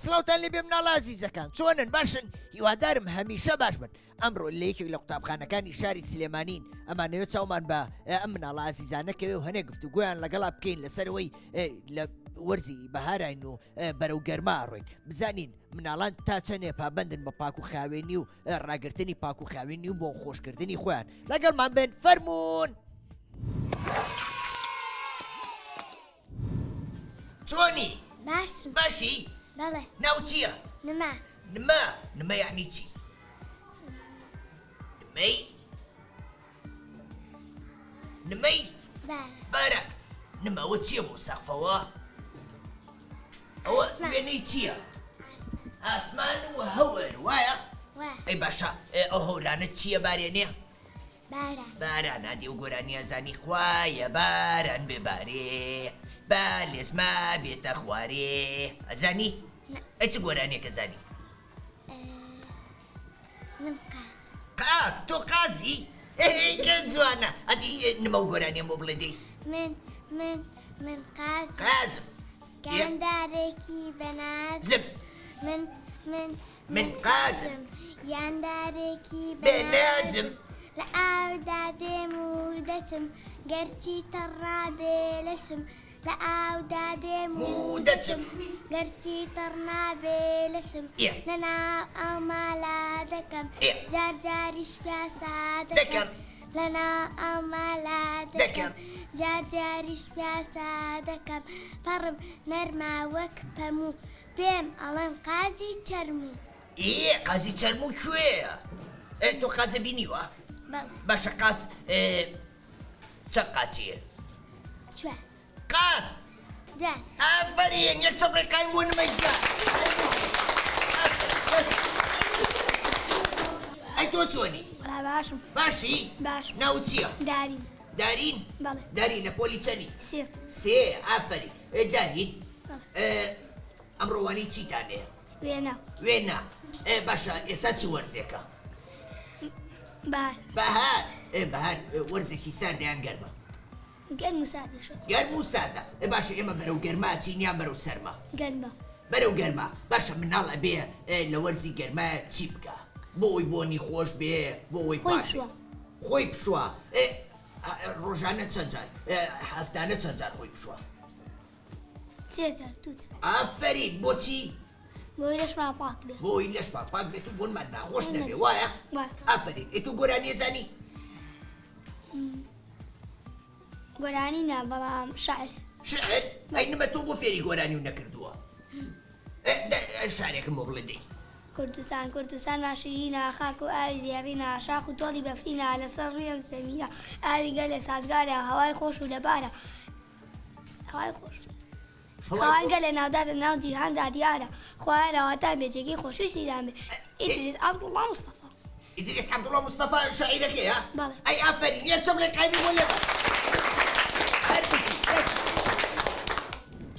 سڵاوتان لێ بێ مناڵە عەزیزەکان، چۆنن باشن؟ هیوادارم هەمیشە باش بن. ئەمڕۆ لە یەکێک لە قوتابخانەکانی شاری سلێمانین ئەمانەوە چاومان بە ئەم مناڵە عەزیزانەکەوێ و هەنێک گفتوگۆیان لەگەڵا بکەین لەسەرەوەی لە وەرزی بەهاراین و بەرەو گەرما ڕۆین. بزانین مناڵان تا چەندێ پابەندن بە پاک و خاوێنی و ڕاگررتنی پاک و خاوێنی و بۆ خۆشکردنی خۆیان. لەگەڵمان بن فەرموون. چۆنی؟ باشم. باشی؟ بەڵێ. ناو چییە؟ نما. نما یعنی چی؟ نمەی؟ بارە. نمەوە چییە بۆ سەقفەوە؟ ئەوە وێنەی چییە؟ ئاسمان و هەور وایە؟ ئەی باشە ئەو هەورانە چییە بارێنێ؟ باران ئادی و گۆرانی ئەزانی خوایە باران بێبارێ با لێزما بێتە خوارێ ئەزانی؟ ئەی چ گۆرانیەکە زانی؟ من قاز تۆ قازی؟ کە جوانە ئەدی نمە و گۆرانیە بۆ بڵێ دەی؟ من قازم یاندارێکی بەنازم. من قازم یاندارێکی بەنازم. لە ئاودا دێم و دەچم گەرچی تەڕابێ لەشم لە ئاودا دێم و دەچم گەرچی تەڕنابێ لەشم لەناو ئەو مالا دەکەم جارجاریش پیاسا دەکەم لەناو ئەو مالا دەکەم جارجاریش پیاسا دەکەم پەڕم نەرما وەک پەموو پێم ئەڵێن قازی چەرموو. قازی چەرموو کوێیە؟ تۆ قازە بینیوە؟ باشە قاز چەند قاچیە؟ قاز ئافەرین یەک چەپڕێکای بۆ نمەیدا. ئەی تۆ چۆنی؟ باشم. باشی؟ باش. ناو چییە؟ دارین. دارین؟ بەڵێ. دارین لە پۆلی چەنی؟ سێ ئافەری دارین. ئەمڕۆوانی چیتانەیە؟ وێنە. باشە ئێستا چ وەرزێکە؟ بەهار. بەهار وەرزێکی ساردەیان گەرمە؟ گەرم و ساردە. باشە ئێمە بەرەو گەرما چین یان بەرەو سەرما؟ بەرەو گەرما. باشە مناڵ ئەبێ لە وەرزی گەرمایە چی بکە؟ بۆ ئەوی بۆنی خۆش بێ بۆ ئەوی خۆی پشووە. ڕۆژانە چەند جار هەفتانە چەند جار خۆی پشووە؟ ئافەرین. بۆچی؟ بۆی لەشمان پاک بێت. بۆی لەشمان پاک بێت و بۆنمان ناخۆش نەبێ وایە؟ ئافەرین. تۆ گۆرانیە زانی؟ گۆرانی نا بەڵام شاعر. ئەی نمە تۆ بۆ فێری گۆرانی و نەکردووە؟ شارێکم بۆ بڵێ دەی؟ کوردستان کوردستان ماشوینا خاک و ئاوی زێڕینە شاخ و تۆڵی بەفتینە لەسەر ڕوویان سەمینە ئاوی گەل لە سازگارە هەوای خۆش و لەبارە هەوای خۆش خەوانگە لە ناودادە ناو جیهاندا دیارە خوایەرەوەتا بێجێگەی خۆشویستیدان بێ ئیدریس عەبدوڵڵا مستەفا ئیدریس عەبدوڵڵا مستەفا شاعیرەکەیە؟ بەڵێ. ئەی ئافەرین یەکچەم لێ قایمی بۆ لێبە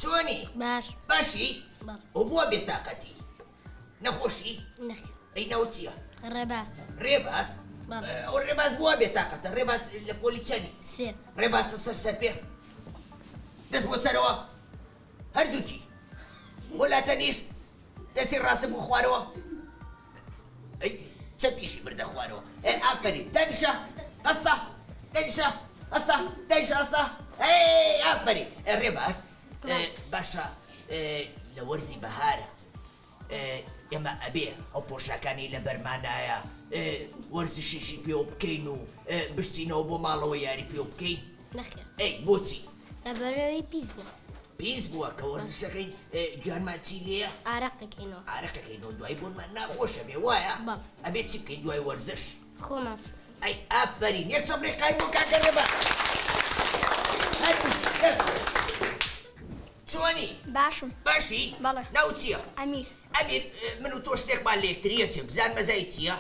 چۆنی؟ باش باشی؟ بەڵێ. و بووە بێتاقەتی نەخۆشی؟ نەخێر ئەی ناو چییە؟ ڕێباس ڕێباز؟ بەڵێ. ئەو ڕێباز بووە بێتاقەتە ڕێباز لە پۆلی چەنی؟ سێ ڕێباسە سەر پێ دەست بۆ سەرەوە هەردووکی وڵاتە نیشت دەستی ڕاستە بۆ خوارەوە ئەی چەند پیشی بردە خوارەوە ئافەرین دانیشە هەستا دانیشە هەستا دانیشە هەستا ئەی ئافەرین ڕێباز باشە لە وەرزی بەهارە ئێمە ئەبێ ئەو پۆشاکانی لە بەرمانایە وەرزشیشی پێ بکەین و بشتینەوە بۆ ماڵەوە یاری پێ بکەین نەخێر ئەی بۆچی؟ لەبەرەوەی پیس بووە پیس بووە کە وەرزشەکەین گیانمان چی لێیە؟ ئارەقەکەینەوە ئارەقەکەینەوە دوای بۆنمان ناخۆشە بێ وایە؟ بەڵێ. ئەبێ چی بکەین دوای وەرزش؟ خۆمان بشو ئەی ئافەرین یەکچەم لێ قایم بۆ کاکە ڕێباز چۆنی؟ باشم باشی؟ بەڵێ. ناو چییە؟ ئەمیر ئەمیر من و تۆ شتێکمان لێکتریە چێ بزان مەزای چییە؟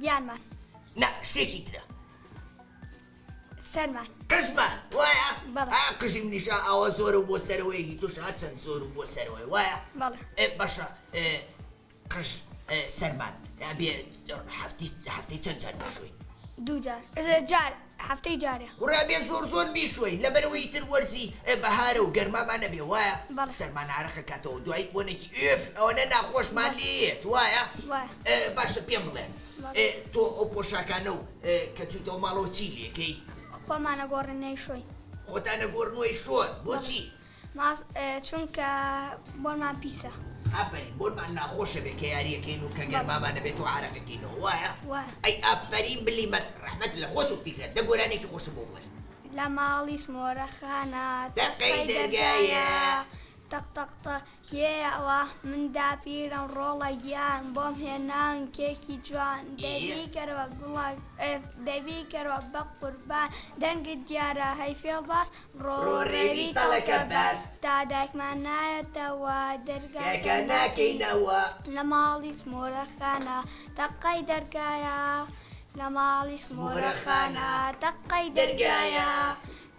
گیانمان نا شتێکی ترە سەرمان قژمان وایە؟ بەڵێ. قژی منیشە ئەوە زۆرە و بۆ سەرەوەیەکی توش چەند زۆر و بۆ سەرەوەی وایە؟ بەڵێ. باشە قژ سەرمان ئەبێ هەفتەی چەند جار بشوین؟ دوو جار هەفتەی جارێ وڕابێ زۆر بیشوین لەبەرەوەی تر وەرزی بەهارە و گەرمامان نەبێ وایە؟ بەڵێ. سەرمان ئارەقە کاتەوە دوای بۆنێکی ئەوەنە ناخۆشمان لێت وایە؟ وایە. باشە پێم بڵێ تۆ ئەو پۆشاکانە و کە چوویتەوە ماڵەوە چی لێکەی؟ خۆمانە گۆڕنەی شوی خۆتانە گۆڕنەوەی شۆن بۆچی؟ چونکە بۆمان پیسە ئافرین بۆنمان ناخۆشە بێ کە یاریەکەین و کە گەرمامان نەبێت و عارەقەکەینەوە وایە؟ وایە. ئەی ئافرین بلیمەت ڕەحمەت لە خۆت و فیکرەت دە گۆرانێکی خۆشە بۆ بڵێ لە ماڵی سمۆرەخانە دەقەی دەرگایە تەقتەقتە هێەوە مندا پیرم ڕۆڵە گیان بۆم هێناون کێکی جوان دەبیکەرەوە گوڵک دەبیکەرەوە بە قوربان دەنگت دیارە هەی فێڵ باس ڕۆڕێوی تەڵەکە باس دادایکمان نایەتەوە کەکە ناکەینەوە لە ماڵی سمۆرەخانە تەقەی دەرگایە لە ماڵی سمۆرەخانە تەقەی دەرگایە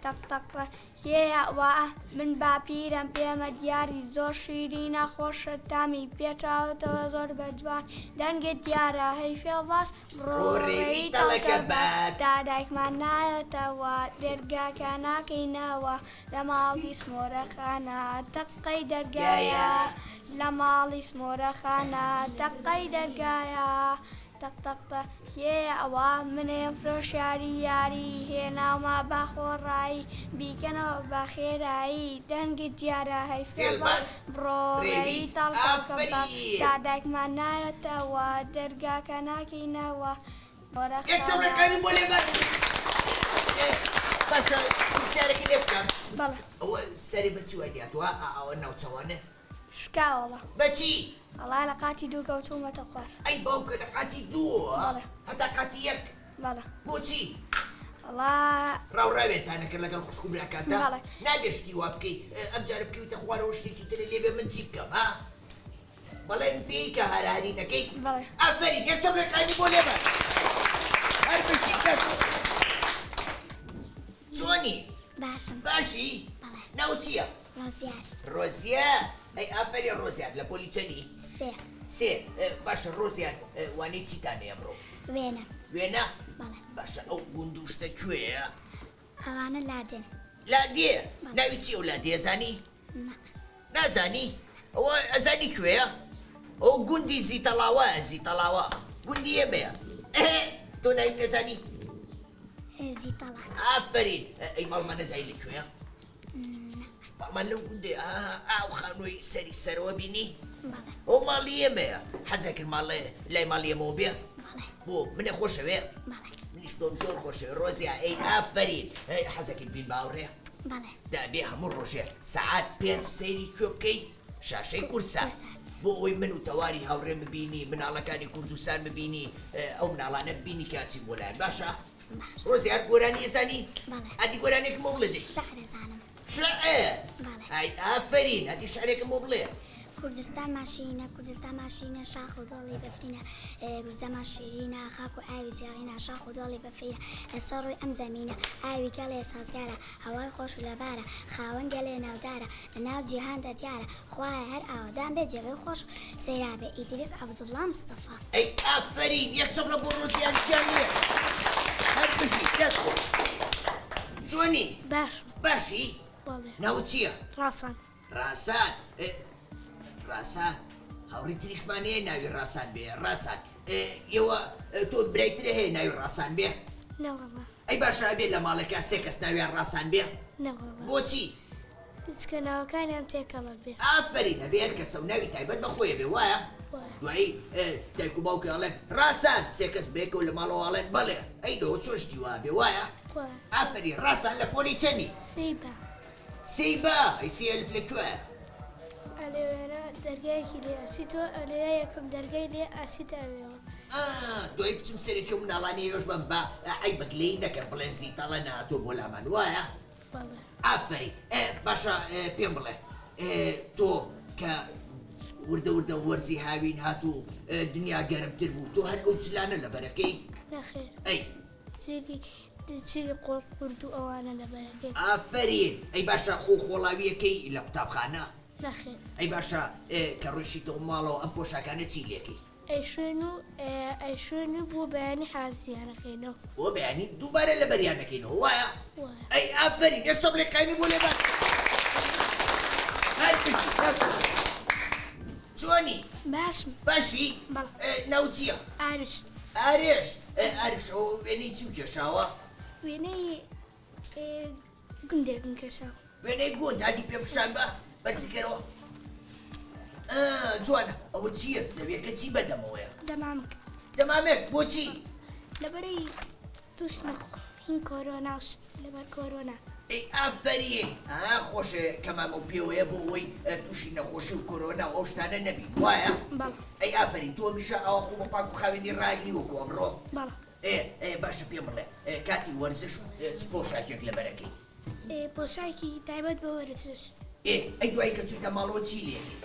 تەقتەقە هێەوە من باپیرم پێمە دیاری زۆر شیرینە خۆشە تامی پێچاوتەوە زۆر بە جوان دەنگت دیارە هەی فێڵ باس ڕۆڕێوی تەڵەکە باس دادایکمان نایەتەوە دەرگاکە ناکەینەوە لە ماڵی سمۆرەخانە تەقەی دەرگایە لە ماڵی سمۆرەخانە تەقەی دەرگایە تەقتەقتە هێەوە منێ فرۆشیاری یاری هێناوما باخۆڕایی بیکەنەوە بە خێرایی دەنگت دیارە هەی فێڵ باس ڕۆڕێوی تەڵکە دادایکمان نایەتەوە دەرگاکە ناکەینەوە یەکچەم لێ قایم بۆ لێبەر باشە سیارێکی لێ بکەم بەڵێ ئەوە سەری بە چی وای دیاتوە ئەوە ناوچەوانە شکاوەڵە بەچی؟ ئەڵا لە قاتی دوو کەوتومەتە خوار ئەی باوکە لە قاتی دووە بەڵێ. هەتا قاتی یەک بەڵێ بۆچی؟ ئەڵا ڕاوڕاوێتانە کرد لەگەڵ خوشک و براکانتە بەڵێ. نابێشتی وا بکەی ئەمجارە بکەویتە خوارەوە شتێکی ترە لێبێ من چی بکەم ها؟ بەڵێن پێی کە هەرهارینەکەی بەڵێ. ئافەرین یەکچەم لێ قایمی بۆ لێبەر هەر بشی کەس چۆنی؟ باشم باشی؟ بەڵێ. ناو چییە؟ ڕۆزیار ڕۆزیە؟ ئەی ئافەرین ڕۆزیار لە پۆلی چەندی؟ سێ باشە ڕۆزیان وانەی چیتانێ ئەمڕۆ؟ وێنە وێنە؟ بەڵێ. باشە ئەو گوند و شتە کوێیە؟ ئەوانە لادێن لادێ؟ ناوی چی ئەو لادێ زانی؟ نازانی؟ ئەوە ئەزانی کوێیە؟ ئەو گوندی زیتەڵاوە زیتەڵاوە گوندی ئێمەیە تۆ ناوی نەزانی؟ زیتەڵا ئافەرین ئەی ماڵمان نەزانی لەکوێیە؟ ماڵمان لەو گوندێ ئاو خانووی سەری سەرەوە بینی؟ بەڵێ. ئەو ماڵی ئێمەیە حەزەکرد ماڵێ لای ماڵی ئێمەوە بێ؟ بەڵێ. بۆ منە خۆشەوێ؟ بەڵێ. منیش تۆم زۆر خۆشەوێ ڕۆزیا ئەی ئافەرین حەزەکرد بین باوڕێ؟ بەڵێ. دەبێ هەموو ڕۆژێ سەعات 5 سەیری کوێ بکەی شاشەی کورسە بۆ ئەوەی من و تەواری هاوڕێم ببینی مناڵەکانی کوردستان ببینی ئەو مناڵانە ببینی کاچی بۆلایەن باشە؟ ڕۆزیار گۆرانی ئێزانی؟ ئەدی گۆرانێکم بۆ بڵێ دەی شعر زانم شعر ئای ئافرین ئەدی شعرێکم بۆ بڵێ کوردستان ماشینە کوردستان ماشینە شاخ و دڵی بەفرینە کوردستان ماشینە خاک و ئاوی زێڕینە شاخ و دڵی بەفرینە لەسەر ڕووی ئەم زەمینە ئاوی گەڵێ سازگارە هەوای خۆش و لەبارە خاوەن گەلێ ناودارە لەناو جیهاندا دیارە خوایە هەر ئاوادان بێ جێگەی خۆش سەیرابێ ئیدریس عەبدوڵڵا مستەفا ئەی ئافرین یەک چەپڵە بۆ ڕۆزیار گیانێ هەر بژی دەست خۆش جوانی باش باشی بەڵێ ناو چییە؟ ڕاستان ڕاسان ڕاسان هاوڕی تریشمانەیە ناوی ڕاسان بێ ڕاسان ئێوە تۆ برایترە هەیە ناوی ڕاسان بێ نەوەڵە ئەی باشە بێت لە ماڵەکە سێ کەس ناویان ڕاسان بێ نەوەڵە بۆچی؟ هیچکە ناوەکانیان تێکەڵە بێ ئافرین ئەبێ هەر کەسە و ناوی تایبەت بەخۆیە بێ وایە؟ دوایی دایک و باوکە ئەڵێن ڕاسان سێ کەس بێکە و لە ماڵەوە ئەڵێن بەڵێ ئەی دۆ چۆشتی وا بێ وایە؟ ئافرین ڕاسان لە پۆلی چەندی؟ سەیبە سەیبە ئەی سێ ئەلف لەکوێیە؟ ئەلێوێنە دەرگایەکی لێ ئەسیتۆ ئەلێە یەکەم دەرگای لێ ئاسیتەوێەوە دوای بچم سەرێکی و مناڵانی ێژ بم بە ئەی بەگلەی نەکەن بڵێن زیتەڵە ناتۆ بۆ لامان وایە؟ بەڵێ ئافرین باشە پێم بڵێ تۆ کە وردە وردە وەرزی هاوین هاتوو دنیا گەرمتر بوو تۆ هەر ئەو جلانە لە بەرەکەی؟ نەخێر ئەی چیری قۆڵ قورد و ئەوانە لە بەرەکەی ئافرین ئەی باشە خۆ خۆڵاویەکەی لە قوتابخانە؟ نەخێر ئەی باشە کە ڕۆیشی تۆ ماڵەوە ئەم پۆشاکانە چی لێکەی؟ ئەیشوێن و بۆ بەیانی حازیانەکەینەوە بۆ بەیانی دووبارە لە بەریانەکەینەوە وایە؟ ئەی ئافرین یەک چۆپ لێ قایمی بۆ لێبان جوانی باشم باشی؟ ناو چییە؟ ئارش ئارێش ئارش ئەو وێنەی چی و کێشاوە؟ وێنەی گوندێکم کێشاوە وێنەی گوند هادی پێ بشان بە بەرزکەرەوە جوانە ئەوە چییە؟ زەویەکە چی بەدەمەوەیە؟ دەمامک دەمامێت بۆچی؟ لەبەرەی تووش هین کۆرۆنا لەبەر کۆرۆنا ئەی ئافرین خۆشە کەمامە و پێوەیە بۆ ئەوەی تووشی نەخۆشی و کۆرۆنا ئەو شتانە نەبین وایە؟ بەڵێ ئەی ئافرین تۆ میشە ئەوە خۆ بە پاک و خاوێنی ڕاگری وەکو ئەمڕۆ بەڵێ باشە پێم بڵێ کاتی وەرزش چ پۆشاکێک لە بەرەکەی؟ پۆشاکی تایبەت بە وەرزش ئەی دوایی کە چوویتە ماڵەوە چی لێکی؟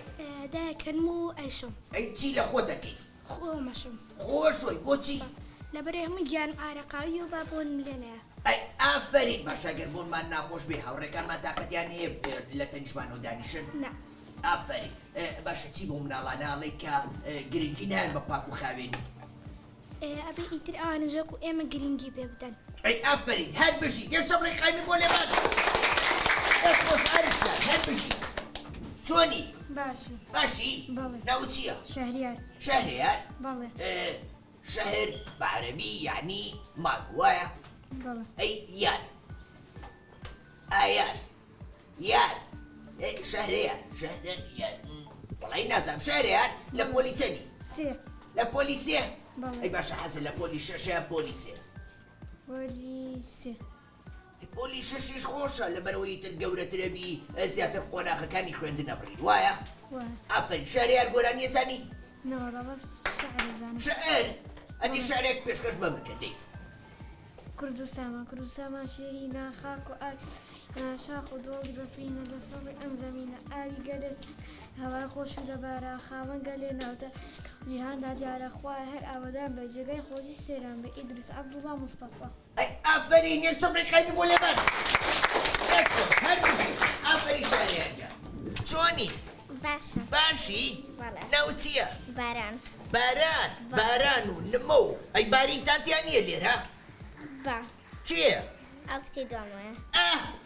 دایکەنم و ئەیشم ئەی چی لە خۆ دەکەی؟ خۆمەشم خۆشۆی بۆچی؟ لەبەرێ هەموو گیان ئارەقاوی و با بۆن لێنەیە ئەی ئافرین باشەگەر بۆنمان ناخۆش بێ هاوڕێکانمان تااقەتیان هەیە لە تەنیشمان و دانیشن؟ ئافرین باشە چی بۆ مناڵانەڵی کە گرنگی نایەن بە پاک و خاوێنی؟ ئەبێ ئیتر ئاوانژەک و ئێمە گرنگی پێ بدەن ئەی ئافرین هەر بژی یەک چەپڵی قایمی بۆ لێبان خۆش ئارشیان هەر بژی چۆنی؟ باشی؟ ناو چییە؟ شەهریار شەهریار؟ بەڵێ شهر بعربي يعني ماغوايا اي يار ايار يار شهريار شهريار والله نازم شهريار لبوليسيني لبوليسيه اي باشا حسن لبوليسيه بوليسيه بوليسيه شيش خوشة لبروية الجورة تربي زيادة القناخة كان يخوين نبري وايا عفن شهريار قراني زاني نورا بس شعر زانم شعر ئەدی شارێک پێشکەش بە من کردی کوردستان شیرینە خاک و شاخ و دۆڵی بەفرینە لە سەڵی ئەم زەمینە ئاوی گەلێس هەوای خۆش و لەبارە خاوەنگە لێ ناوتە جیهاندا دیارە خوایە هەر ئاوادان بە جێگەی خۆشی سێران بە ئیدریس عەبدوڵڵا مستەفا ئەی ئافرین یەک چەپڵی قایمی بۆ لێبان هەر بژی ئافرین شاریانجا چۆنی؟ باشی؟ ناو چییە؟ باران و نمە و ئەی باریتانتیان نییە لێرە؟ چییە؟ ئەو کچی دوامەیە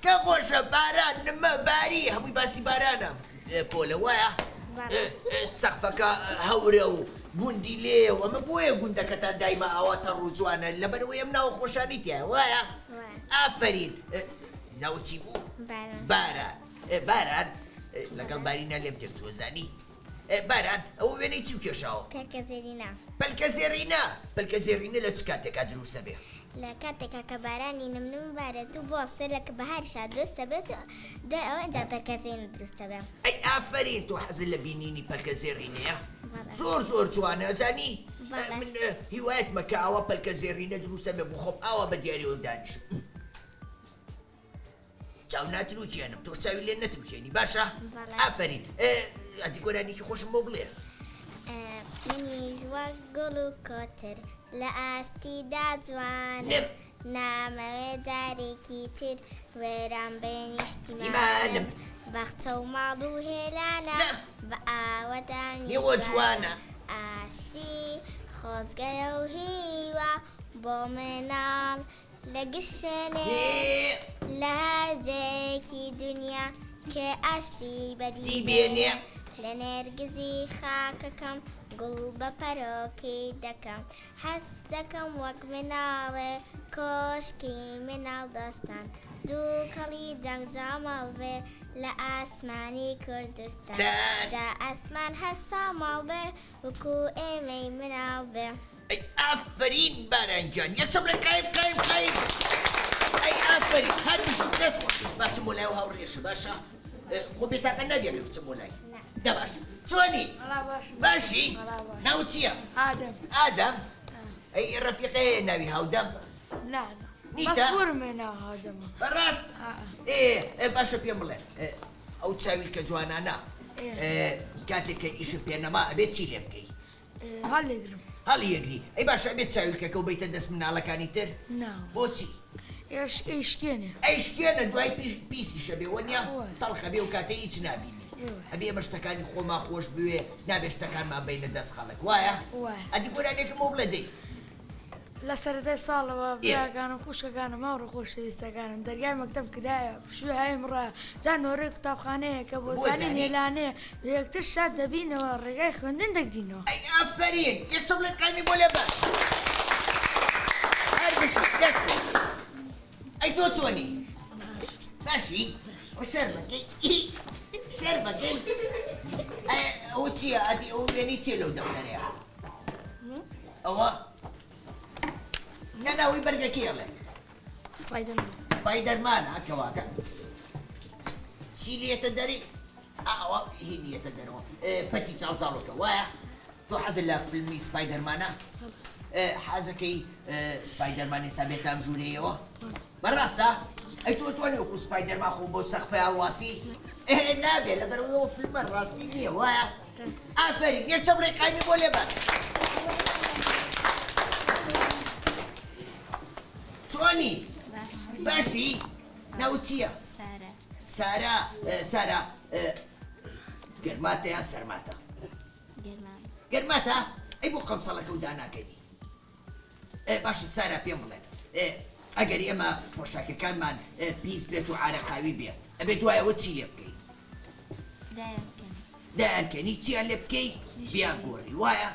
کە خۆشە باران نمە باری هەمووی باسی بارانە پۆلە وایە؟ سەقفەکە هەورە و گوندی لێ و ئەمە بۆیە گوندەکەتان دایما ئاواتە ڕووجوانە لەبەرەوەی ئەم ناوە خۆشانی تایە وایە؟ ئافرین ناو چی بوو؟ باران لەگەڵ بارینە لێم تێک تۆزانی؟ باران ئەوە وێنەی چی و کێشاوە پێکە زێرینا پەلکە زێڕینە لە چ کاتێکا دروستە بێ لە کاتێکا کە بارانی نمنم بارێت و بۆستە لە کە بەهاریشا دروستە بێت دا ئەوە ئەنجا پەرکە زێرینە دروستە بێ ئەی ئافرین تۆ حەزت لە بینینی پەلکە زێڕینەیە زۆر جوانە زانی من هیوایەتمە کە ئەوە پەلکە زێڕینە دروستە بێ بۆ خۆم ئاوا بە دیاریەوە دانیشم چاو ناتروکێنم تۆ چاوی لێ نەتروکێنی باشە ئافرین ئەدی گۆرانێکی خۆشم بۆ بڵێ منیش وەک گوڵ و کۆتر لە ئاشتیدا جوانم نامەوێ جارێکی تر وێران بێنیشتیمانم بەخچە و ماڵ و هێلانە بە ئاوەدانی هێوە جوانە ئاشتی خۆزگەیە و هیوە بۆ مناڵ لە گشتێنێ لە هەرجێکی دنیا کێ ئاشتی بەدی بێنێ لە نێرگزی خاکەکەم گوڵ بە پەرۆکی دەکەم حەز دەکەم وەک مناڵێ کۆشکی مناڵ دەستان دوو کەڵی جەنگجامەڵ بێ لە ئاسمانی کوردستان جا ئاسمان هەر ساماڵ بێ وەکو ئێمەی مناڵ بێ ئەی ئافرین بارانجان یەکسەم لە قایم ئەی ئافرین هەر بشم دەست باچم بۆ لای و هاوڕێشە باشە خۆ بێتاقە نابێت بچم بۆ لای دەباش چۆنی باشی ناو چییە ئادەم ئەی ڕەفیقەیە ناوی هاودەم مەسبورمێ ناو هاودەمە بەڕاست باشە پێم بڵێ ئەو چاویل کە جوانانە کاتێک کە ئیشت پێ نەما ئەبێت چی لێ بکەی هەڵێگرم هەڵیەگری ئەی باشە ئەبێت چاویلکەکە و بەیتە دەست مناڵەکانی تر بۆچی ئەیشکێنێ ئەیشکێنە دوای پیسی شەبێ وەنیا تەڵخە بێ و کاتە هیچ نبینی ئەبێ ئەمە شتەکانی خۆما خۆش بوێ نابێ شتەکانمان بینە دەست خەڵک وایە ئەدی گۆرانێکم بۆ بڵێ دەی لە سەرەتای ساڵەوە براکانم خوشکەکانم ماوڕە خۆشەویستەکانم دەرگای مەکتەب کرایە شوێ هایم ڕە جا نۆرەی قوتابخانەیە کە بۆ زانی نێلانەیە یەکتر شاد دەبینەوە ڕێگای خوێندن دەگرینەوە ئەی ئافرین یەکسەم لەکانی بۆ لێبەر هەر بشی دەست ئەی تۆ چۆنی باشی شەر بەکەی ئەوە چییە ئەدی ئەو وێنی چیە لەو دەفتەرەیە ئەوە نەناوی بەرگەکێڵێ سپایدەرمانە کەواکە چی لێتە دەری ئەوە هی نیەتە دەرەوە پەتی چاڵچاڵەکە وایە تۆ حەزت لە فیلمی سپایدەرمانە حەزەکەی سپایدەرمانی سابێت ئەم ژوورەیەوە بەڕاستە ئەی تۆ توانێ وەکو سپایدەرمان خۆ بۆ سەقفە ئاڵواسی نابێت لەبەرەوەی فیلمە ڕاستی نییە وایە ئافرین یەکسەم ڕێقامی بۆ لێبەر چۆنی باشی ناو چییە سارا گەرماتە یان سەرماتە گەرماتە ئەی بۆ قەمسەڵەکە و داناکەنی باشە سارا پێم بڵێ ئەگەر ئێمە پۆشاکەکانمان پیس بێت و عارەقاوی بێ ئەبێت دوایەوە چی لێ بکەی دایانکەنی چیان لێ بکەی بیان گۆڕی وایە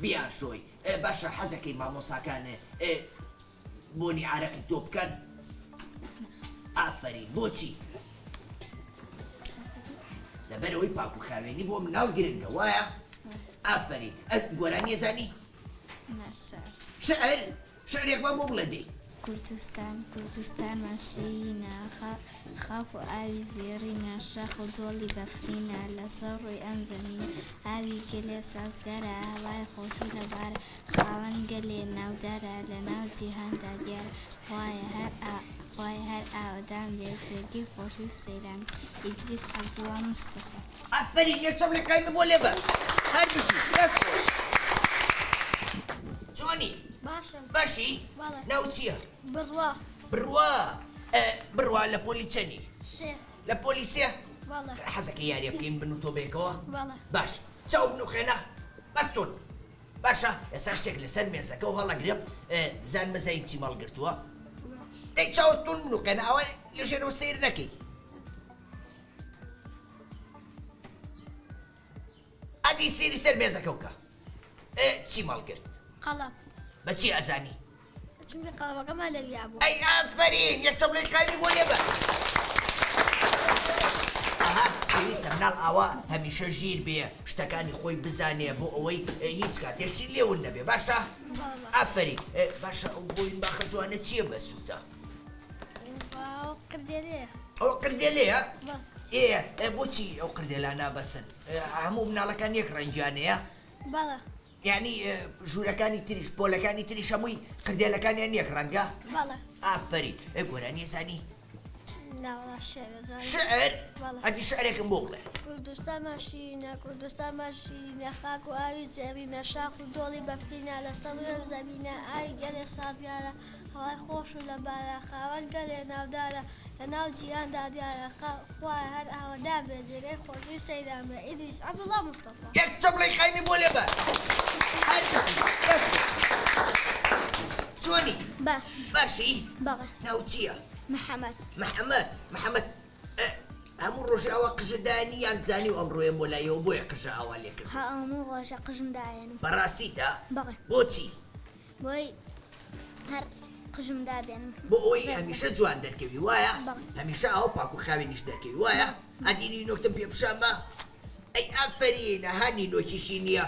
بیان شۆی باشە حەزەکەی مامۆساکانە بۆنی عارەقی تۆ بکەن ئافرین بۆچی لەبەرەوەی پاک و خاوێنی بۆ مناڵ گرنگە وایە ئافرین گۆرانی ێزانی شعرێکمان بۆ بڵێ دەی کوردستان ماشینە خاپ و ئاوی زێڕینە شەخ و دۆڵی بەفرینە لەسەر ڕووی ئەم زەمینە ئاوی کلێ سازگەرە هەوای خۆشی لەبارە خاوەن گەلێ ناودارە لە ناو جیهاندا دیارە وایە هەر ئاوەدان بێت ژێرگی خۆشی و سەیران ئیدریس عەبدوڵڵا مستەفا ئافرین یەکسەم لەکایمە بۆ لێبەر هەر بشی دەست خۆش چۆنی باشی ناو چییە بڕوا لە پۆلی چەندی لە پۆلی سێ حەزەکە یاریە بکەین بن و تۆ بێکەوە باش چاو بن و خێنە بەستون باشە ئێستا شتێک لەسەر مێزەکە و هەڵەگرم بزان مەزایی چی ماڵگرتووە دەی چاوت تون بن و خێنە ئەوە لێژێرەوە سیر نەکەی ئەدی سیری سەر مێزەکە وکە چی ماڵگرت قەڵەم بەچی ئەزانی چونکە قەڵەمەکەمان لەویا بوو ئەی ئافرین یەکسەم لەکانی بۆ لێبەر ئەها پێویستە مناڵ ئاوا هەمیشە ژیر بێ شتەکانی خۆی بزانێ بۆ ئەوەی هیچ کاتێشی لێون نەبێ باشە؟ ئافرین باشە ئەو بۆی باخە جوانە چییە بەسوودە؟ ئەو قردێلەیە؟ بۆچی ئەو قردێلانە بەسن؟ هەموو مناڵەکان یەک ڕەنگیانەیە؟ بەڵێ یعنی ژوورەکانی تریش پۆلەکانی تریش هەمووی قردێلەکانیان یەک ڕەنگە؟ بەڵێ ئافرین گۆرانی زانی؟ ناوە شێوەزانانی شعر؟ ئەدی شعرێکم بۆ بڵێ کوردستان ماشینە کوردستان ماشینە خاک و ئاوی زێڕینە شاخ و دۆڵی بەفرینە لە سەڵێم زەمینە ئاوی گەلێ سازگارە هەوای خۆش و لە بارە خاوەن گەلێ ناودارە لە ناو جیهاندا دیارە خوای هەر ئاوەدان بێ جێگەی خۆشوی سەیران بێ ئیدریس عەبدوڵڵا مستەفا یەک چەپڵی قایمی بۆ لێ بە چۆنی؟ باشی؟ بەڵێ ناو چییە؟ محەممەد محەممەد هەموو ڕۆژە ئەوە قژەدانی یان زانی و ئەمڕۆیە مۆلایەوە بۆیە قژە ئاوا لێکرد هەموو ڕۆژە قژمدایەن بەڕاستیتە؟ بەڵێ بۆچی؟ بۆی هەر قژمدا بێنم بۆ ئەوەی هەمیشە جوان دەرکەوی وایە؟ بەڵێ. هەمیشە ئەو پاک و خاوێنیش دەرکەوی وایە؟ ئەدینی نۆکتم پێ بشامە؟ ئەی ئافرینە هانی نۆکیشی نییە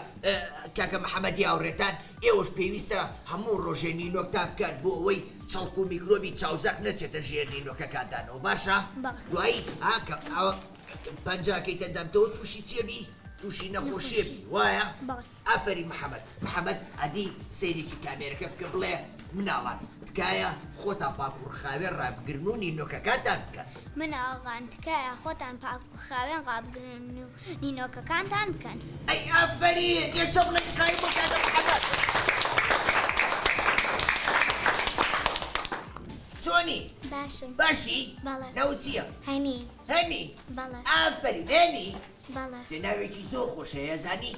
کاکە محەممەدی هاوڕێتان ئێوەش پێویستە هەموو ڕۆژێ نینۆکتان بکات بۆ ئەوەی چەڵک و میکرۆبی چاوزەق نەچێتە ژێر نینۆکەکانتانەوە باشە؟ دوایی پەنجاکەی تەندەمتەوە تووشی چێبی؟ تووشی نەخۆشیێبی وایە؟ ئافرین محەممەد ئەدی سەیرێکی کامێرەکە بکە بڵێ مناڵان تکایە خۆتان پاک و خاوێن ڕابگرن و نینۆکەکانتان بکەن من ئاغان تکایە خۆتان پاک و خاوێن ڕابگرن و نینۆکەکانتان بکەن ئەی ئافرین یەکچە بڵێ تکایی بۆ کاتە محەممەد چۆنی؟ باشم باشی؟ بەڵێ ناو چییە؟ هەنی هەنی؟ بەڵێ ئافرین هەنی؟ بەڵێ جناوێکی زۆر خۆشەیە زانی؟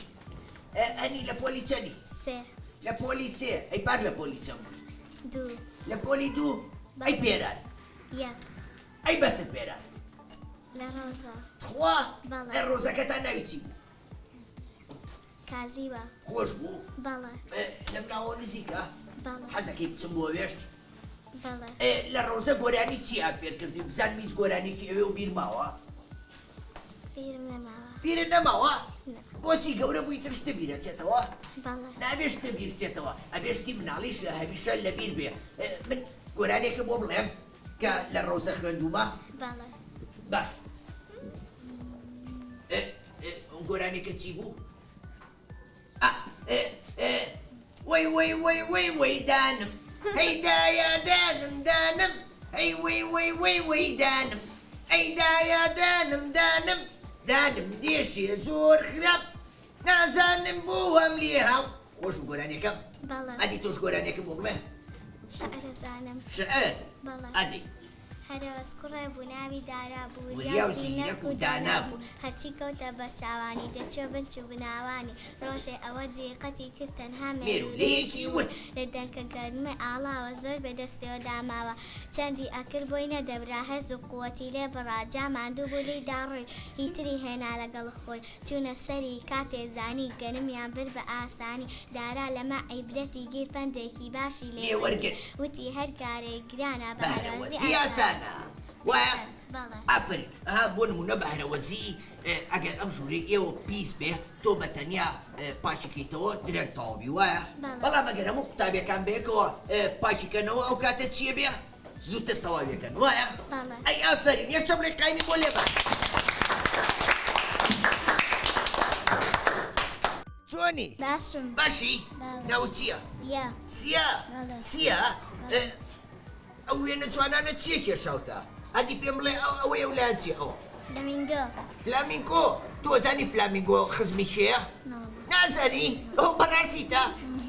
هەنی لە پۆلی چەندی؟ سێ لە پۆلی سێ ئەی پار لە پۆلی چەند دوو لە پۆلی دوو ئەی پێران یەک ئەی بەست پێران لە ڕۆژە خوا بەڵێ. ئە ڕۆژەکەتان ناوی چی کازیوە خۆش بوو بەڵێ لەم ناوە نزیکە بەڵێ حەزەکەی بچم بۆ وێشت بەڵێ لە ڕۆژە گۆرانی چی ئافێر کردی بزان هیچ گۆرانێکی ئەوێ و بیر ماوە بیرم نەماوە بیرت نەماوە بۆچی گەورە بووی ترشتە بیرە چێتەوە بەڵێ نابێشتە بیر چێتەوە ئەبێشتی مناڵیش هەمیشە لە بیر بێ من گۆرانێکە بۆ بڵێم کە لە ڕۆژە خوێندومە بەڵێ باش گۆرانێکە چی بوو؟ وەی دانم هەیدایە دانم هەی وەی دانم ئەیدایە دانم دێشێ زۆر خراپ نازانم بۆ هەم لێ هاو خۆش بوو گۆرانێکەم؟ بەڵێ ئەدی تۆش گۆرانێکم بۆ بڵێ؟ شعرە زانم شعر؟ بەڵێ ئەدی هەرەوەس کوڕێ بوو ناوی دارا بوو وریا و زیرەک و دانا بوو هەرچی کەوتە بەرچاوانی دەچێ بنچ و بناوانی ڕۆژێ ئەوە جێقەتی کرد تەنها مێرولەیەکی ورد لە دەنکە گەرمە ئاڵاوە زۆر بەدەستەوە داماوە چەندی ئەکرد بۆی نەدەبرا هەز و قووەتی لێ بڕاجا ماندوو بوو لی داڕووی هیتری هێنا لەگەڵ خۆی چوونە سەری کاتێ زانی گەنمیان بر بە ئاسانی دارا لەمە عیبرەتی گیر پندێکی باشی لێ وەرگرت وتی هەر کارێک گرانە بەهرەوەزی ئاسانە وایە؟ بەڵێ ئافرین بۆ نمونە بەهرەوەزی ئەگەر ئەم ژوورێک ئێوە پیس بێ تۆ بە تەنیا پاکیکەیتەوە درێک تەواوی وایە؟ بەڵام ئەگەر هەموو قوتابیەکان بەیەکەوە پاکیکەنەوە ئەو کاتە چییە بێ؟ زووتر تەواویەکەن وایە؟ ئەی ئافرین یەکچە بڵێ قایمی بۆ لێ بە چۆنی؟ باشم باشی؟ ناو چییە؟ سیا سیا؟ ئەو وێنە جوانانە چیە کێشاوتە؟ ئەدی پێم بڵێ ئەوەیە ولایەن چی ئەوە؟ فلامینگۆ فلامینگۆ تۆ زانی فلامینگۆ خزمی کێیە؟ نازانی؟ ئەو بەڕاستیتە؟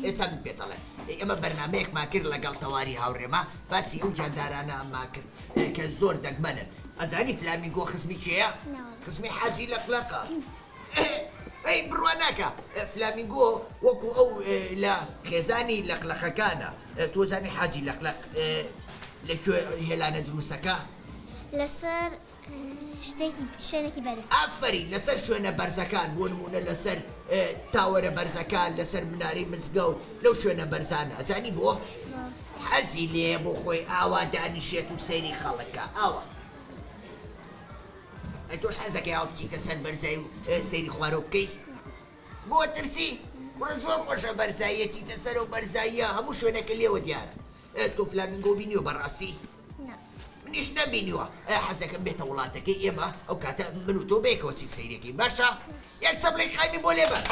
ئێستا من پێتەڵێ ئێمە بەرنامەیەکمان کرد لەگەڵ تەواری هاوڕێمە باسی ئەو جاندارانە ئەمما کرد کە زۆر دەگمەنن ئەزانی فلامینگۆ خزمی کێیە؟ خزمی حاجی لەقلەقە ئەی بڕواناکە فلامینگۆ وەکو ئەو لە خێزانی لەقلەقەکانە تۆ زانی حاجی لەقلەق لەکوێ هێلانە دروستەکە؟ لەسەر شوێنێکی بەرز ئافرین لەسەر شوێنە بەرزەکان بۆ نمونە لەسەر تاوەرە بەرزەکان لەسەر مناری مزگەوت لەو شوێنە بەرزانە ئەزانی بۆ؟ حەزی لێ بۆ خۆی ئاوا دانیشێت و سەیری خەڵکە ئاوا ئەی تۆش حەزەکەی ئەو بچیتە سەر بەرزایی و سەیری خوارەوە بکەی بۆ ترسی بڕە زۆر خۆشە بەرزاییە چیتە سەر و بەرزاییە هەموو شوێنەکە لێوە دیارە تۆ فلامینگۆ بینیوە بەڕاستی منیش نەبینیوە حەزەکەم بێتە وڵاتەکەی ئێمە ئەو کاتە من و تۆ بێکەوە چی سەیرەکەی باشە یەک سەبڵی خایمی بۆ لێبەر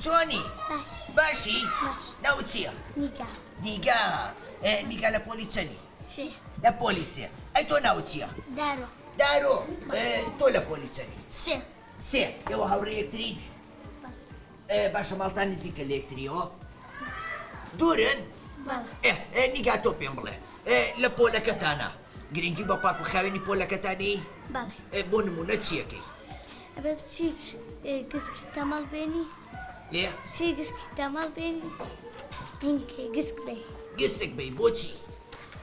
چۆنی باشی ناو چییە نیگا نیگا لە پۆلی چەنی لە پۆلی سێ ئەی تۆ ناو چییە دارۆ تۆ لە پۆلی چەنی سێ ئێوە هاوڕێ یەکترین باشە ماڵتان نزیکە لە یەکتریەوە دوورن نیگا تۆ پێم بڵێ لە پۆلەکەتانە گرنگی بە پاک و خاوێنی پۆلەکەتانی بۆ نمونە چیەکەی ئەبێ بچی گسکی تەمەڵ بێنی لێ بچی گسکی تەمەڵ بێنی هینکێ گسک بێ گسک بەی بۆچی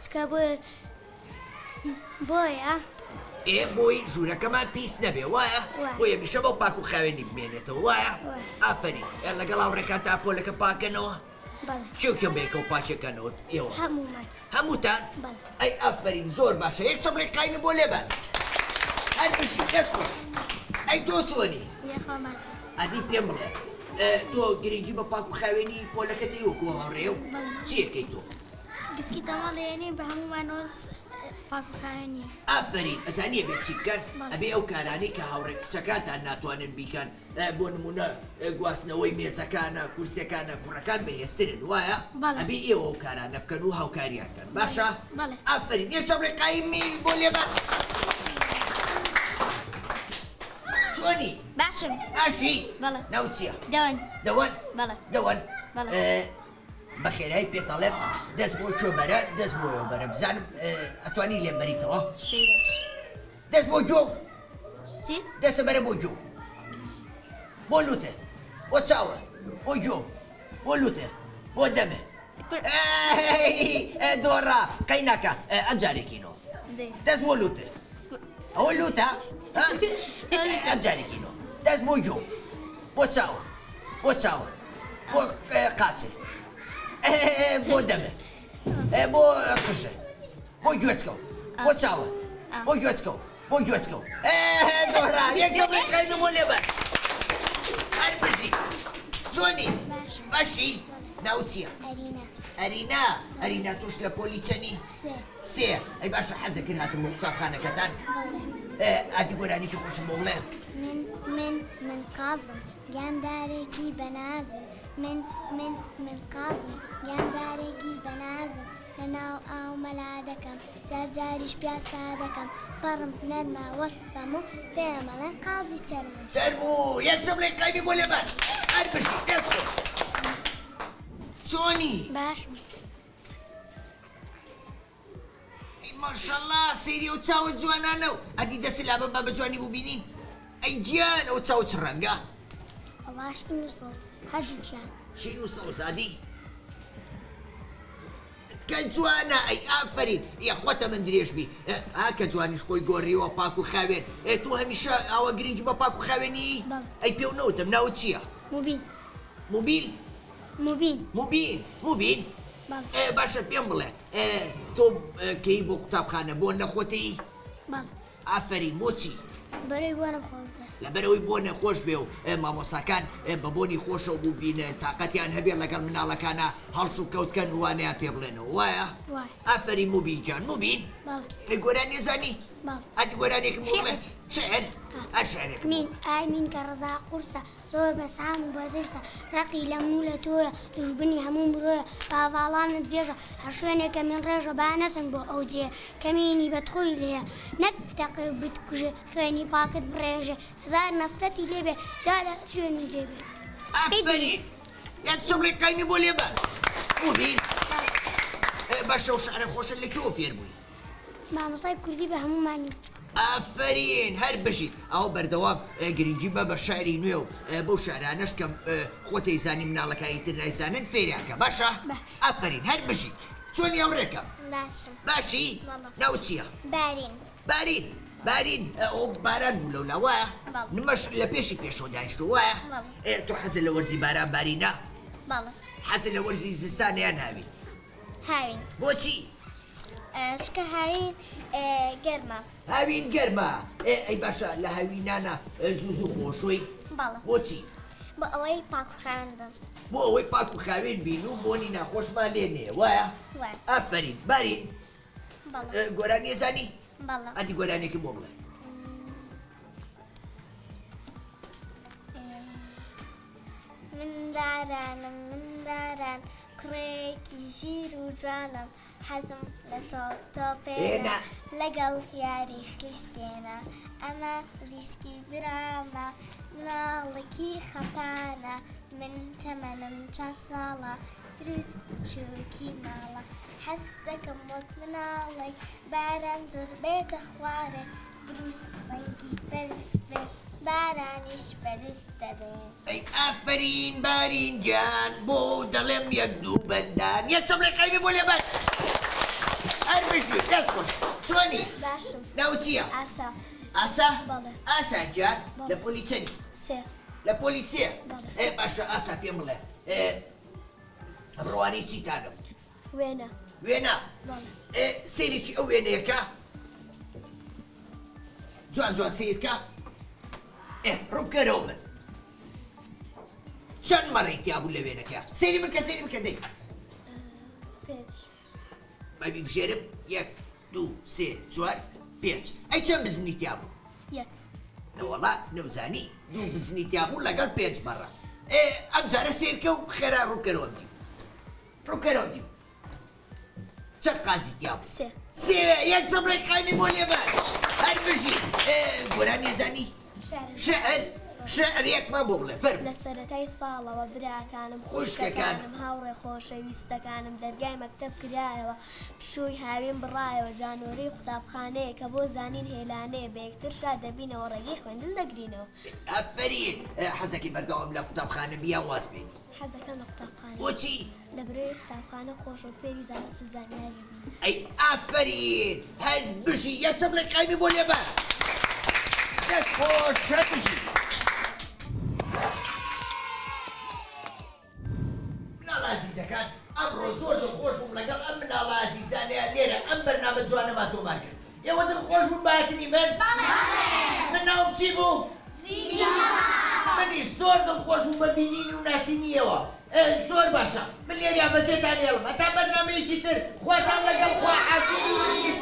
چکە بۆیە بۆی ژوورەکەمان پیس نەبێ وایە بۆ هەمیشە بەو پاک و خاوێنی بمێنێتەوە وایە ئافرین لەگەڵ هاوڕێکان تا پۆلەکە پاکەنەوە کێو بێکە و پاکەکەنەوە ئێوە هەمووتان ئەی ئافرین زۆر باشە یەک سەبڵی قایمی بۆ لێبەر هەر بشی دەست خۆش ئەی تۆ چۆنی ئەدی پێم بڵێ تۆ گرنگی بە پاک و خاوێنی پۆلەکەتی وەکو هاوڕێ و چیەکەی تۆ گسکی تەمەڵ لێنێ بە هەمومانەوە پاکوخانیە ئافرین ئەزانیە بێت چی بکەن ئەبێ ئەو کارانی کە هاوڕێ کچەکانتان ناتوانن بیکەن بۆ نمونە گواستنەوەی مێزەکانە کورسەکانە کوڕەکان بەهێزترن وایە ئەبێ ئێوە ئەو کارانە بکەن و هاوکاریانکەن باشە ئافرین یەک سەبڵی قایمی بۆ لێبەر چۆنی باشم باشی ناو چییە دەوەن بەخێرایی پێتەڵێم دەست بۆ چۆبەرە دەست بۆ ئێوەبەرە بزانم ئەتوانی لێم بەریتەوە دەست بۆ جۆ دەستە بەرە بۆ جۆ بۆ لوتە بۆ چاوە بۆ جۆ بۆ لوتە بۆ دەمە دۆڕا قەی ناکە ئەم جارێکینەوە دەست بۆ لوتە ئەوە لوتە ئەم جارێکینەوە دەست بۆ جۆ بۆ چاوە بۆ قاچێ بۆ دەمە بۆ قژە بۆ گوێچکە بۆ چاوە بۆ گوێچکە دۆڕا یەک سەبڵی قایمی بۆ لێبەر هەر بژی چۆنی باشی ناو چییە ئەرینا توش لە پۆلی چەنی سێ ئەی باشە حەزەکرد هاتم بۆ قوتابخانەکەتان ئادی گۆرانێکی خۆشم بۆ بڵێ من قازم گیاندارێکی بەنازم من قازم گیاندارێکی بەنازم لەناو ئاو مەلا دەکەم جارجاریش پیاسا دەکەم پەڕم نەرما وەک بەموو پێمەڵێن قازی چەرموو یەک سەبڵی قایمی بۆ لێبەر هەر بژی دەست خۆش چۆنی باشم ماشەڵڵا سەیری ئەو چاوە جوانانە و ئەدی دەستی لابە بە جوانی بوو بینین ئەی گیان ئەو چاوە چ ڕەنگە ئەڵاش ئین و سەوز حەجیان شیر و سەوزادی کە جوانە ئەی ئافرین یەخواتە من درێژ بی کە جوانیش خۆی گۆڕیوە پاک و خاوێن تۆ هەمیشە ئاوە گرنگی بە پاک و خاوێنی ئەی پێ و نەوتم ناوت چییە موبین باشە پێم بڵێ تۆ کەی بۆ قوتابخانە بۆ نەخۆتی ئافرین بۆچی بەرەی وەرم خۆش لەبەرەوەی بۆ نەخۆش بێ و مامۆساکان بە بۆنی خۆشەوە بوو بینە تااقەتیان هەبێ لەگەڵ مناڵەکانە هەڵس و کەوتکەن وانەیان پێ بڵێنەوە وایە ئافرین موبین جان موبین گۆرانی زانی ئەدی گۆرانێکم بڵێ شعر ئەشعرێک من کە ڕزا قورسە زۆر بەسام و بەزرسە ڕقی لە مو لە تۆیە دوژبنی هەموو مرۆیە باڤاڵانت بێژە هەر شوێنێکە من ڕێژە با نەچن بۆ ئەو جێ کەمینی بەتخۆی لێە نەک بتەقێ و بتکوژێ خوێنی پاکت بڕێژێ هەزار نەفرەتی لێبێ جا لە شوێنی جێبێ ئافرین یەک سەبڵی قایمی بۆ لێبەر موبین باشە و شعرە خۆشە لەکوێوە فێر بووی مامۆسای کوردی بە هەمومانی ئافرین هەر بژیت ئەو بەردەوام گرنگی بە بە شاری نوێ و بەو شارانەش کەم خۆتەی زانی مناڵەکانی تر نایزانن فێریانکە باشە ئافرین هەر بژیت چۆنی ئەوڕێکە باشی ناو چییە بارین ئەو باران بوو لەولا وایە نمەش لە پێشی پێشەوە دانیشتو وایە تۆ حەزت لە وەرزی باران بارینە حەزت لە وەرزی زستانیان هاوین بۆچی شکە هاوین گەرمە هاوین گەرمە ئەی باشە لە هاوینانە زوو خۆشوی بەڵە بۆچی بۆ ئەوەی پاکوخان بم بۆ ئەوەی پاک و خاوێن بین و بۆنی ناخۆشمان لێ نێ وایە وایە ئافرین بارین بەڵە گۆرانی ێزانی بەڵە ئەدی گۆرانێکی بۆ بڵێ من داران کوڕێکی ژیر و جوانم حەزم لە تۆپێنە لەگەڵ یاری خلیسکێنە ئەمە ریسکی برامە مناڵێکی خەپانە من تەمەنم 4 ساڵە دروست بچووکی ماڵە حەز دەکەم وەک مناڵێک باران زۆر بێتە خوارێ دروست ڕەنگی بەرز بێت بارانیش بەرز دەبێت ئەی ئافرین بارین گیان بۆ دەڵێم یەک دوو بەندان یەک چەم لە قایبێ بۆ لێبەر هەر بژی دەست خۆش چۆنی باشم ناو چییە ئاسا ئاسا بەڵێ. ئاسا گیان لە پۆلیسەنی سێ لە پۆلیسیە بەڵێ. ئێ باشە ئاسا پێم بڵێ ئەمڕۆوانی چیتانە وێنە وێنە بەڵێ سێریکی ئەو وێنەیەکە جوان جوان سیرکە ڕووبکەرەوە من چەند مەڕێکیا بوو لە وێنەکە سێری من کە سێری بکە دەی پێنج بەبی بژێرم 1 2 3 4 5 ئەی چەند بزنیتیا بوو یەک نەوەڵا نەوزانی دوو بزنیتیا بوو لەگەڵ 5 مەڕە ئەم جارە سێرکە و خێرا ڕووکەرەوەم دیو ڕووکەرەوەم دیو چەند قازیتیا بوو سێ سێ یەک چەمڵی قایمی بۆ لێبەر هەر بژی گۆران ێزانی شعر شعر یەکمان بۆ بڵێ فەرموو لە سەرەتای ساڵەوە براکانم خوشکەکانم. خوشکەکانم هاوڕێ خۆشەویستەکانم دەرگای مەکتەب کرایەوە پشووی هاوێن بڕایەوە جانۆرەی قوتابخانەیە کە بۆ زانین هێلانەیە بە یەکتر شاد دەبینەوە ڕێگەی خوێندن دەگرینەوە ئەفەرین حەزەکی بەردەوام لە قوتابخانە بیان واز بێنی حەزەکەم لە قوتابخانە بۆچی لە برۆی قوتابخانە خۆش و فێری زانست و زانیاری بین ئەی ئافرین هەر بژی یەکچەم لە قایمی بۆ لێبەر دەست خۆش هەر بژی مناڵە عەزیزەکان ئەمڕۆ زۆر دڵخۆش بووم لەگەڵ ئەم مناڵە عەزیزانەیە لێرە ئەم بەرنامە جوانەما تۆمار کرد ئێوە دڵخۆش بوون بەهاتنی من من ناوم چی بوو منیش زۆر دڵخۆش بووم بە بینین و ناسینیەوە زۆر باشە من لێریا بەجێتان هێڵم هەتا بەرنامەیەکی تر خواتان لەگەڵ خواحافیز